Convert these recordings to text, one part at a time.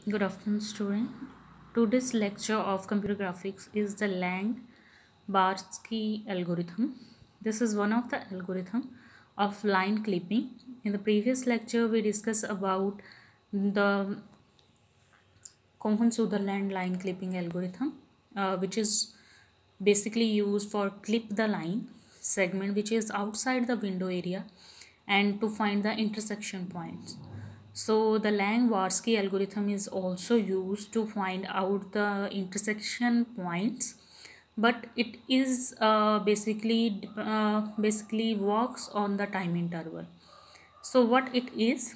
Good afternoon, student. Today's lecture of computer graphics is the Lang-Barsky algorithm. This is one of the algorithm of line clipping. In the previous lecture, we discussed about the Cohen-Sutherland line clipping algorithm, which is basically used for clip the line segment which is outside the window area and to find the intersection points. So the Lang-Varsky algorithm is also used to find out the intersection points, but it is basically works on the time interval. So what it is,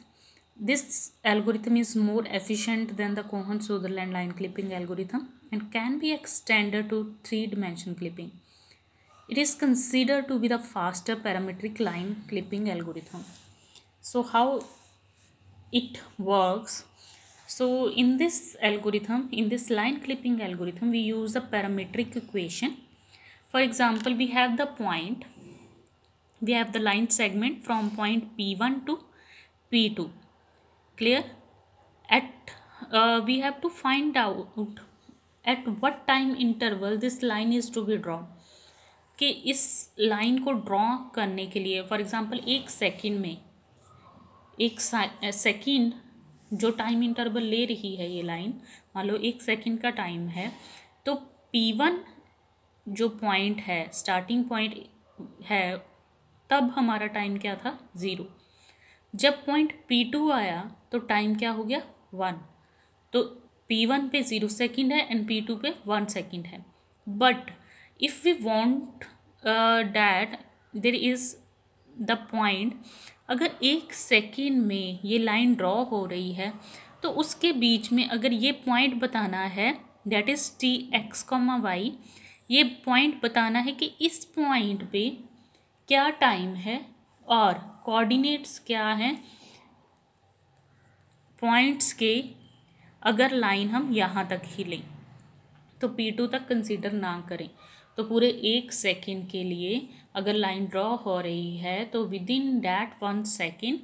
this algorithm is more efficient than the Cohen-Sutherland line clipping algorithm and can be extended to three-dimension clipping. It is considered to be the faster parametric line clipping algorithm. So how it works? So in this algorithm, in this line clipping algorithm, we use the parametric equation. For example, we have the line segment from point P1 to P2. Clear? At we have to find out at what time interval this line is to be drawn. कि इस line को draw करने के लिए for example एक second जो time interval ले रही है ये लाइन, मान लो 1 सेकंड का टाइम है, तो P1 जो पॉइंट है, स्टार्टिंग पॉइंट है, तब हमारा टाइम क्या था 0। जब पॉइंट P2 आया तो टाइम क्या हो गया 1। तो P1 पे 0 सेकंड है एंड P2 पे 1 सेकंड है। But if we want that there is the point, अगर 1 सेकंड में ये लाइन ड्रॉ हो रही है तो उसके बीच में अगर ये पॉइंट बताना है, दैट इज़ T(x,y), ये पॉइंट बताना है कि इस पॉइंट पे क्या टाइम है और कोऑर्डिनेट्स क्या हैं पॉइंट्स के, अगर लाइन हम यहाँ तक ही लें तो P2 तक कंसीडर ना करें, तो पूरे 1 सेकंड के लिए अगर लाइन ड्रॉ हो रही है तो with in that 1 second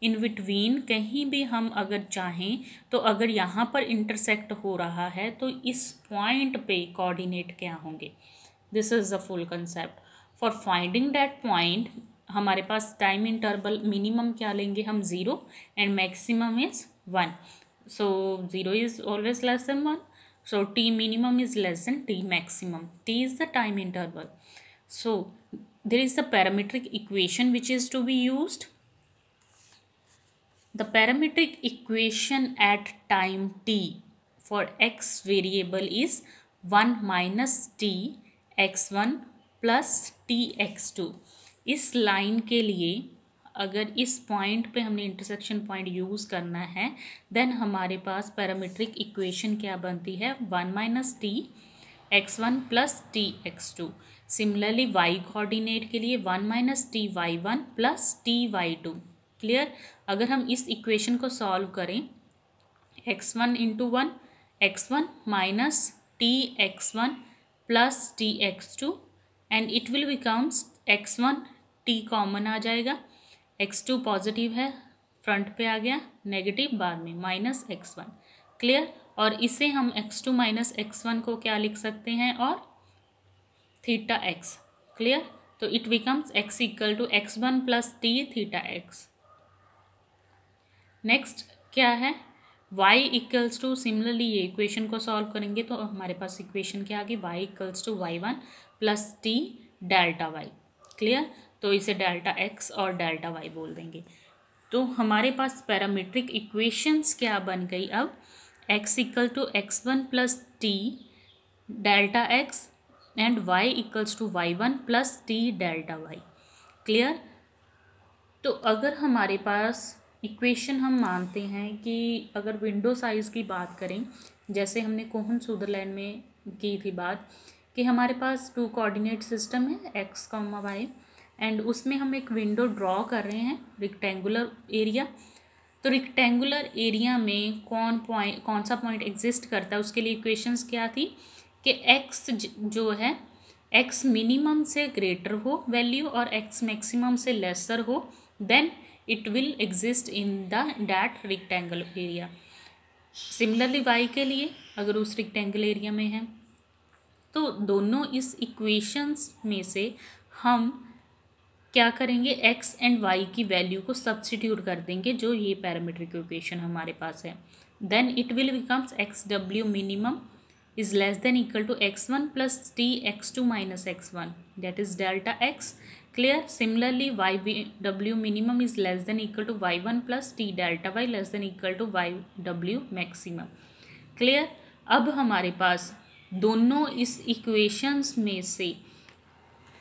in between कहीं भी हम अगर चाहें तो अगर यहाँ पर इंटरसेक्ट हो रहा है तो इस पॉइंट पे कोऑर्डिनेट क्या होंगे। This is the full concept. For finding that point हमारे पास टाइम इंटरवल मिनिमम क्या लेंगे हम 0 and maximum is 1। So 0 is always less than 1. So T minimum is less than T maximum. T is the time interval. So there is the parametric equation which is to be used. The parametric equation at time t for x variable is 1 minus t x1 plus t x2. इस line के लिए अगर इस point पे हमने intersection point use करना है, then हमारे पास पैरामीट्रिक इक्वेशन क्या बनती है, 1 minus T x1 plus T x2। Similarly y coordinate के लिए 1 minus T y1 plus T y2। Clear? अगर हम इस इक्वेशन को सॉल्व करें, x1 into 1 x1 minus T x1 plus T x2 and it will becomes x1 t common आ जाएगा, x2 positive है, फ्रंट पे आ गया, नेगेटिव बाद में माइनस x1। क्लियर? और इसे हम x2 माइनस x1 को क्या लिख सकते हैं, और थीटा x। क्लियर? तो it becomes x equal to x1 plus t theta x। Next क्या है, y इक्वल्स टू, सिमिलरली ये इक्वेशन को सॉल्व करेंगे तो हमारे पास इक्वेशन क्या आ गई, y equals to y1 plus t delta y। Clear? तो इसे डेल्टा x और डेल्टा y बोल देंगे। तो हमारे पास पैरामीट्रिक इक्वेशंस क्या बन गई अब, x equal to x1 plus t delta x and y equals to y1 plus t delta y। Clear? तो अगर हमारे पास इक्वेशन हम मानते हैं कि अगर विंडो साइज़ की बात करें, जैसे हमने कोहन-सुदरलैंड में की थी बात, कि हमारे पास 2 कोऑर्डिनेट सिस्टम है x, y एंड उसमें हम एक विंडो ड्रॉ कर रहे हैं रेक्टेंगुलर एरिया। तो रेक्टेंगुलर एरिया में कौन सा पॉइंट एग्जिस्ट करता है, उसके लिए इक्वेशंस क्या थी कि x जो है x मिनिमम से ग्रेटर हो वैल्यू और x मैक्सिमम से लेसर हो, then it will exist in the that rectangle area. Similarly y के लिए अगर उस रेक्टेंगल एरिया में है तो दोनों इस इक्वेशंस में से हम क्या करेंगे, x एंड y की वैल्यू को सब्सटीट्यूट कर देंगे जो ये पैरामीट्रिक इक्वेशन हमारे पास है. Then it will becomes x डब्ल्यू minimum is less than equal to x1 plus t x2 minus x1, that is delta x. Clear? Similarly yw minimum is less than equal to y1 plus t delta y less than equal to yw maximum. Clear? अब हमारे पास दोनों इस equations में से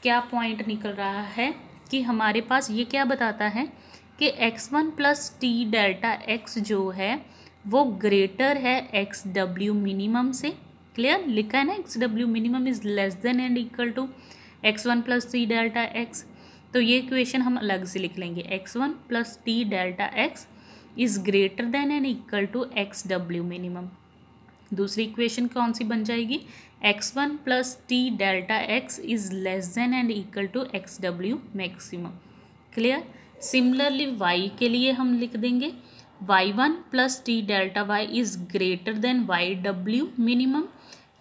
क्या point निकल रहा है कि हमारे पास ये क्या बताता है कि x1 plus t delta x जो है वो ग्रेटर है एक्स डब्ल्यू मिनिमम से. क्लियर? लिखा है ना, एक्स डब्ल्यू minimum is less than and equal to x1 plus t delta x. तो ये इक्वेशन हम अलग से लिख लेंगे, x1 plus t delta x is greater than and equal to x डब्ल्यू मिनिमम. दूसरी इक्वेशन कौन सी बन जाएगी, x1 plus t delta x is less than and equal to x डब्ल्यू मैक्सिमम. क्लियर? सिमिलरली y के लिए हम लिख देंगे y1 plus t delta y is greater than yw minimum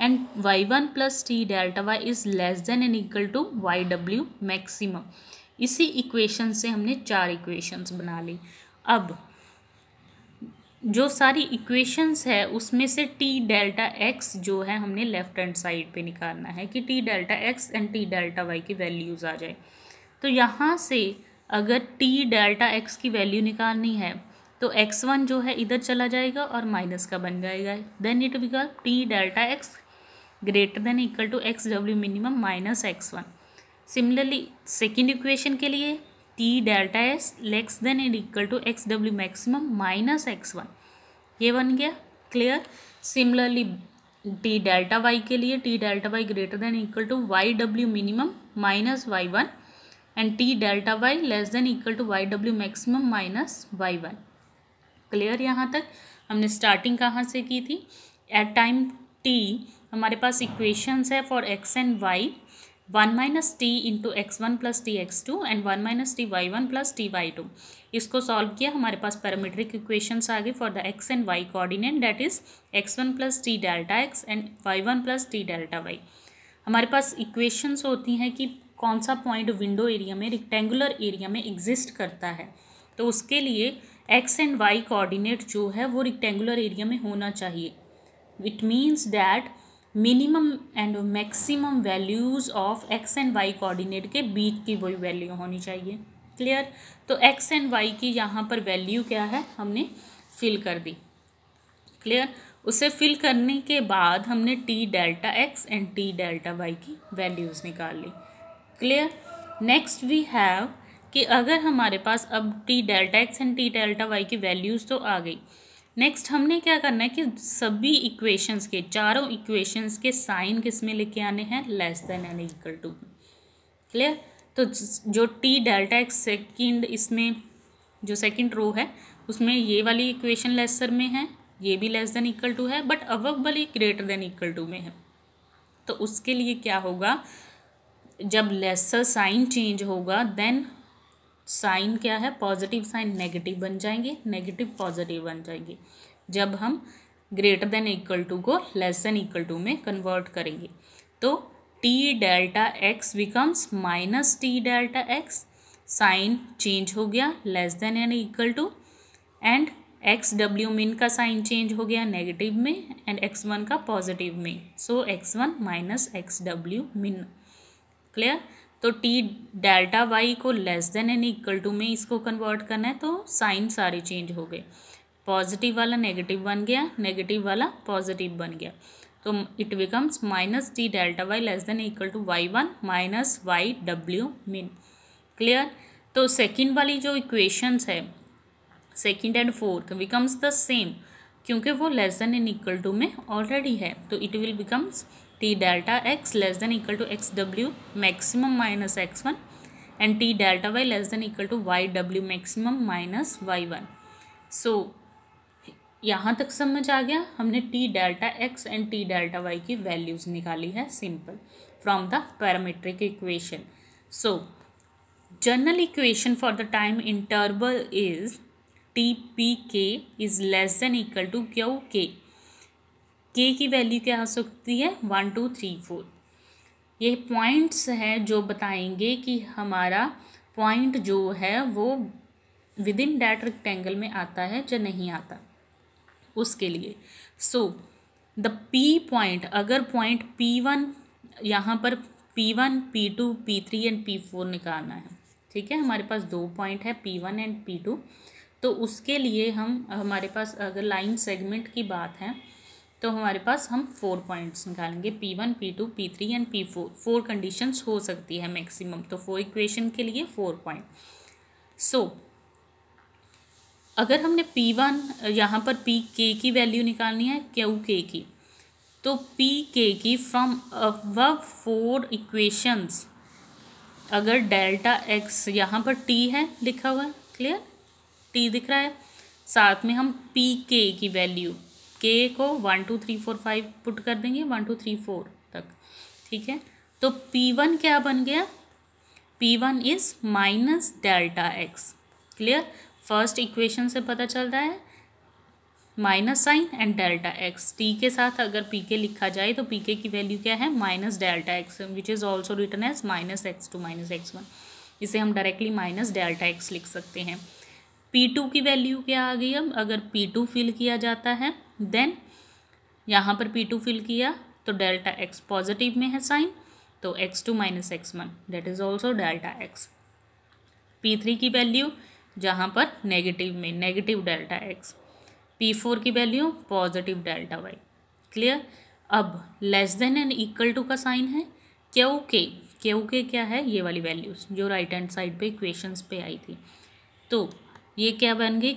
and y1 plus t delta y is less than and equal to yw maximum. इसी equation से हमने 4 equations बना ली. अब जो सारी इक्वेशंस है उसमें से टी डेल्टा एक्स जो है हमने लेफ्ट हैंड साइड पे निकालना है कि t delta x and T delta Y की वैल्यूज़ आ जाए. तो यहाँ से अगर टी डेल्टा एक्स की वैल्यू निकालनी है तो x1 जो है इधर चला जाएगा और माइनस का बन जाएगा. Then it become t delta x greater than equal to x डब्ल्यू minimum minus x1. Similarly second equation के लिए t delta s less than and equal to x डब्ल्यू मैक्सिमम माइनस x1, ये बन गया. Clear? Similarly t delta y के लिए t delta y greater than equal to y डब्ल्यू minimum minus y1 and T delta y less than equal to y डब्ल्यू maximum minus y1. Clear? यहाँ तक हमने स्टार्टिंग कहाँ से की थी, एट टाइम t हमारे पास इक्वेशंस है for x and y, 1 minus T into x1 plus T x2 and 1 minus T y1 plus T y2. इसको सॉल्व किया, हमारे पास पैरामीट्रिक इक्वेशंस आ गई for the x and y coordinate, that is x1 plus t delta x and y1 plus t delta y. हमारे पास equations होती हैं कि कौन सा पॉइंट विंडो एरिया में रेक्टेंगुलर एरिया में एग्जिस्ट करता है. तो उसके लिए x एंड y कोऑर्डिनेट जो है वो रेक्टेंगुलर एरिया में होना चाहिए. It means that minimum and maximum values of x and y coordinate के बीच की वही वैल्यू होनी चाहिए. क्लियर? तो x एंड y की यहाँ पर वैल्यू क्या है हमने फिल कर दी. क्लियर? उसे फिल करने के बाद हमने T delta x and T delta y की वैल्यूज़ निकाल ली. क्लियर? नेक्स्ट वी हैव कि अगर हमारे पास अब T delta x and T delta y की वैल्यूज़ तो आ गई, नेक्स्ट हमने क्या करना है कि सभी इक्वेशंस के, चारों इक्वेशंस के साइन किस में लेके आने हैं, less than and equal to. Clear? तो जो टी डेल्टा एक्स सेकेंड, इसमें जो सेकेंड रो है उसमें ये वाली इक्वेशन लेसर में है, ये भी लेस देन इक्वल टू है, बट अबव वाली ग्रेटर देन इक्वल टू में है. तो उसके लिए क्या होगा, जब लेसर साइन चेंज होगा देन साइन क्या है, पॉजिटिव साइन नेगेटिव बन जाएंगे, नेगेटिव पॉजिटिव बन जाएंगे जब हम ग्रेटर देन इक्वल टू को लेस देन इक्वल टू में कन्वर्ट करेंगे. तो t delta x becomes minus t delta x, sign change हो गया less than and equal to, and x डब्ल्यू मिन का साइन चेंज हो गया नेगेटिव में एंड x1 का पॉजिटिव में. सो x1 माइनस एक्स डब्ल्यू मिन. क्लियर? तो टी डेल्टा वाई को less than and equal to में इसको कन्वर्ट करना है, तो साइन सारे चेंज हो गए, पॉजिटिव वाला नेगेटिव बन गया, नेगेटिव वाला पॉजिटिव बन गया. तो it becomes minus t delta y less than equal to y1 minus y डब्ल्यू मिन. क्लियर? तो सेकेंड वाली जो इक्वेशंस है, second and fourth becomes the same क्योंकि वो less than and equal to में ऑलरेडी है. तो it will becomes t delta x less than equal to x डब्ल्यू maximum minus x1 and T delta y less than equal to y डब्ल्यू maximum minus y1. So यहाँ तक समझ आ गया, हमने T delta x and T delta Y की values निकाली है simple from the parametric equation. So general equation for the time interval is T P K is less than equal to Q K की value क्या हो सकती है 1 2 3 4। ये points हैं जो बताएंगे कि हमारा पॉइंट जो है वो विद इन डैट रेक्टेंगल में आता है या नहीं आता उसके लिए। सो द पी पॉइंट, अगर पॉइंट P1 यहाँ पर P1 P2 P3 and P4 निकालना है, ठीक है, हमारे पास दो पॉइंट है P1 एंड P2, तो उसके लिए हमारे पास अगर लाइन सेगमेंट की बात है तो हमारे पास हम 4 पॉइंट्स निकालेंगे P1 P2 P3 and P4। 4 conditions हो सकती है मैक्सिमम, तो 4 इक्वेशन के लिए 4 पॉइंट। सो अगर हमने P1 यहाँ पर पी के की वैल्यू निकालनी है क्यू के की, तो पी के की फ्रॉम अबव 4 इक्वेशंस, अगर डेल्टा एक्स यहाँ पर टी है लिखा हुआ है, क्लियर, टी दिख रहा है, साथ में हम पी के की वैल्यू के को 1 2 3 4 5 पुट कर देंगे 1 2 3 4 तक, ठीक है। तो P1 क्या बन गया, P1 is minus delta x, clear, first equation से पता चल रहा है minus sign and delta x, t के साथ अगर पी के लिखा जाए तो पी के की वैल्यू क्या है minus delta x, which is also written as minus x two minus x1। इसे हम डायरेक्टली माइनस डेल्टा एक्स लिख सकते हैं। P2 की वैल्यू क्या आ गई, अब अगर P2 फिल किया जाता है देन यहाँ पर P2 फिल किया तो डेल्टा एक्स पॉजिटिव में है साइन, तो x2 minus x1 that is also delta x. P3 की वैल्यू जहाँ पर नेगेटिव में नेगेटिव डेल्टा एक्स, P4 की value positive delta Y, clear. अब less than and equal to का साइन है क्यू के क्या है ये वाली वैल्यूज जो राइट हैंड साइड पे इक्वेशंस पे आई थी, तो ये क्या बन गई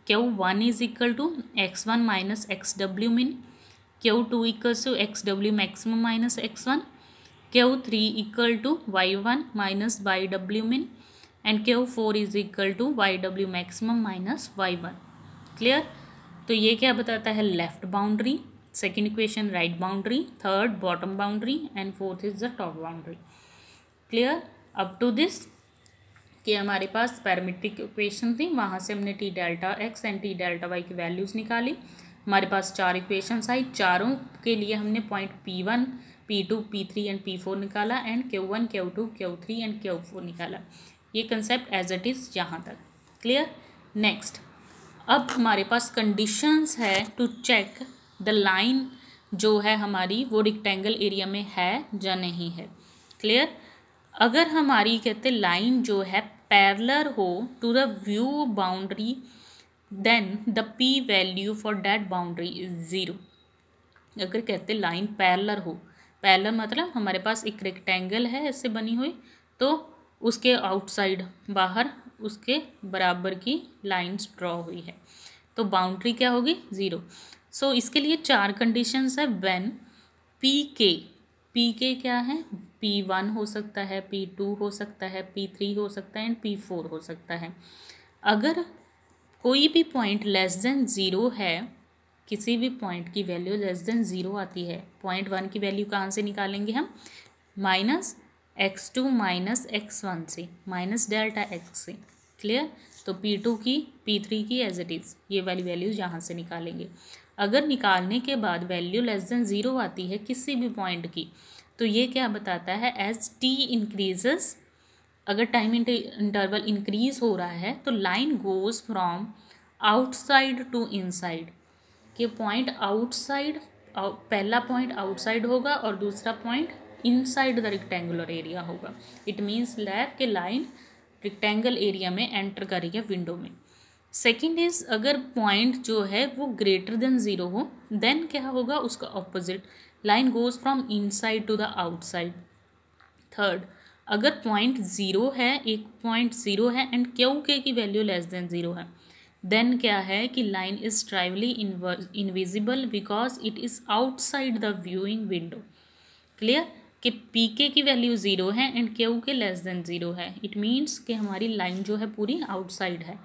Q1 is equal to x1 minus XW min, Q2 equals to XW maximum minus x1, Q3 equal to y1 minus YW min and Q4 is equal to YW maximum minus y1, clear. तो ये क्या बताता है left boundary, second equation right boundary, third bottom boundary and fourth is the top boundary, clear. Up to this कि हमारे पास parametric equation थी, वहाँ से हमने T delta x and T delta Y की वैल्यूज़ निकाली, हमारे पास 4 इक्वेशंस आई, चारों के लिए हमने point P1 P2 P3 and P4 निकाला and Q1 Q2 Q3 and Q4 निकाला। ये कंसेप्ट एज इट इज़ यहाँ तक, क्लियर। नेक्स्ट, अब हमारे पास कंडीशंस है टू चेक द लाइन जो है हमारी वो रेक्टेंगल एरिया में है या नहीं है, क्लियर। अगर हमारी कहते लाइन जो है पैरेलल हो to the view boundary then the p value for that boundary is 0। अगर कहते लाइन पैरेलल हो, पैरेलल मतलब हमारे पास एक रेक्टेंगल है इससे बनी हुई, तो उसके आउटसाइड बाहर उसके बराबर की लाइंस ड्रॉ हुई है, तो बाउंड्री क्या होगी 0। सो इसके लिए 4 कंडीशंस है व्हेन पी के क्या है P1 हो सकता है, P2 हो सकता है, P3 हो सकता है एंड P4 हो सकता है। अगर कोई भी पॉइंट लेस देन 0 है, किसी भी पॉइंट की वैल्यू लेस देन 0 आती है, पॉइंट 1 की वैल्यू कहाँ से निकालेंगे हम माइनस x2 माइनस x1 से, माइनस डेल्टा x से, क्लियर। तो P2 की P3 की एज इट इज़ ये वाली वैल्यूज यहाँ से निकालेंगे। अगर निकालने के बाद वैल्यू लेस देन 0 आती है किसी भी पॉइंट की, तो ये क्या बताता है एज टी इंक्रीजेस, अगर टाइम इंटरवल इंक्रीज हो रहा है तो line goes from outside to inside, कि पॉइंट आउटसाइड, पहला पॉइंट आउटसाइड होगा और दूसरा point inside the rectangular area होगा। इट मीन्स लैब के लाइन रेक्टेंगल एरिया में एंटर कर रही है विंडो में। सेकेंड इज अगर पॉइंट जो है वो ग्रेटर देन 0 हो देन क्या होगा उसका opposite, line goes from inside to the outside. Third, अगर पॉइंट 0 है, एक पॉइंट 0 है एंड क्यू के की वैल्यू लेस देन 0 है, देन क्या है कि line is trivially invisible because it is outside the viewing window, clear. कि पी के की वैल्यू 0 है and Q K less than 0 है, इट मीन्स कि हमारी लाइन जो है पूरी आउटसाइड है।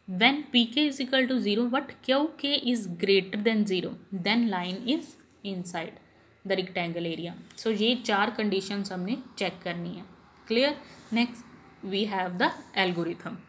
When pk is equal to 0 but qk is greater than 0 then line is inside the rectangle area. So ये 4 conditions हमने चेक करनी है, clear. Next we have the algorithm.